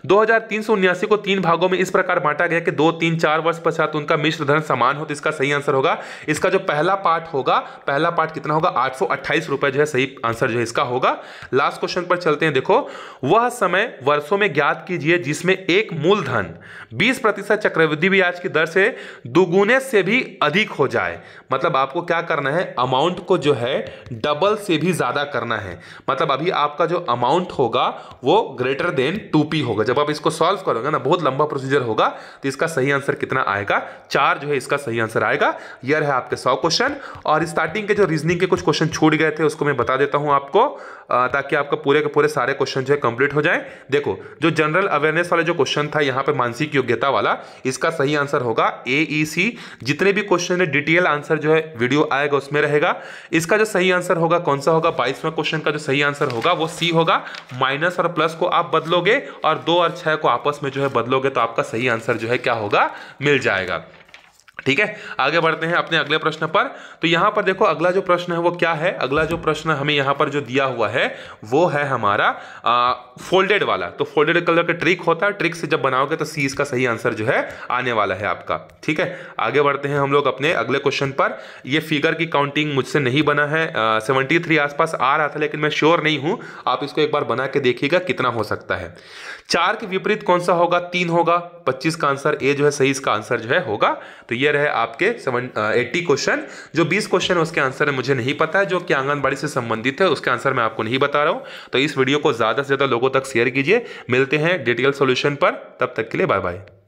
2379 को 3 भागों में इस प्रकार बांटा गया कि 2, 3, 4 वर्ष पश्चात उनका मिश्र धन समान हो, तो इसका सही आंसर होगा, इसका जो पहला पार्ट होगा, पहला पार्ट कितना होगा 828 रुपए जो है सही आंसर जो है इसका होगा। लास्ट क्वेश्चन पर चलते हैं। देखो वह समय वर्षों में ज्ञात कीजिए जिसमें एक मूलधन 20% चक्रवृद्धि ब्याज की दर से दुगुने से भी अधिक हो जाए। मतलब आपको क्या करना है, अमाउंट को जो है डबल से भी ज्यादा करना है। मतलब अभी आपका जो अमाउंट होगा वो ग्रेटर देन 2p होगा। जब आप इसको सॉल्व करोगे ना, बहुत लंबा प्रोसीजर होगा, तो इसका सही आंसर कितना आएगा, 4 जो है इसका सही आंसर आएगा। यह है आपके 100 क्वेश्चन। और स्टार्टिंग के जो रीजनिंग के कुछ क्वेश्चन छूट गए थे उसको मैं बता देता हूं आपको, ताकि आपका पूरे के पूरे सारे क्वेश्चन जो है कंप्लीट हो जाए। देखो, जो जनरल अवेयरनेस वाला जो क्वेश्चन था यहाँ पे मानसिक योग्यता वाला, इसका सही आंसर होगा AEC। जितने भी क्वेश्चन है डिटेल आंसर जो है वीडियो आएगा उसमें रहेगा। इसका जो सही आंसर होगा कौन सा होगा, 22वां क्वेश्चन का जो सही आंसर होगा वो C होगा। माइनस और प्लस को आप बदलोगे और 2 और 6 को आपस में जो है बदलोगे तो आपका सही आंसर जो है क्या होगा, मिल जाएगा। ठीक है, आगे बढ़ते हैं अपने अगले प्रश्न पर। तो यहां पर देखो अगला जो प्रश्न है वो क्या है। अगला जो प्रश्न हमें यहां पर जो दिया हुआ है वो है हमारा फोल्डेड वाला। तो फोल्डेड कलर का ट्रिक होता है, ट्रिक से जब बनाओगे तो सी इसका सही आंसर जो है आने वाला है आपका। ठीक है, आगे बढ़ते हैं हम लोग अपने अगले क्वेश्चन पर। ये फिगर की काउंटिंग मुझसे नहीं बना है, 73 आसपास आ रहा था, लेकिन मैं श्योर नहीं हूं। आप इसको एक बार बना के देखिएगा कितना हो सकता है। 4 के विपरीत कौन सा होगा, 3 होगा। 25 का आंसर ए जो है सही इसका आंसर जो है होगा। तो ये रहे आपके 80 क्वेश्चन। जो 20 क्वेश्चन है उसके आंसर मुझे नहीं पता है, जो कि आंगनबाड़ी से संबंधित है, उसके आंसर मैं आपको नहीं बता रहा हूं। तो इस वीडियो को ज्यादा से ज्यादा लोगों तक शेयर कीजिए। मिलते हैं डिटेल सॉल्यूशन पर, तब तक के लिए बाय बाय।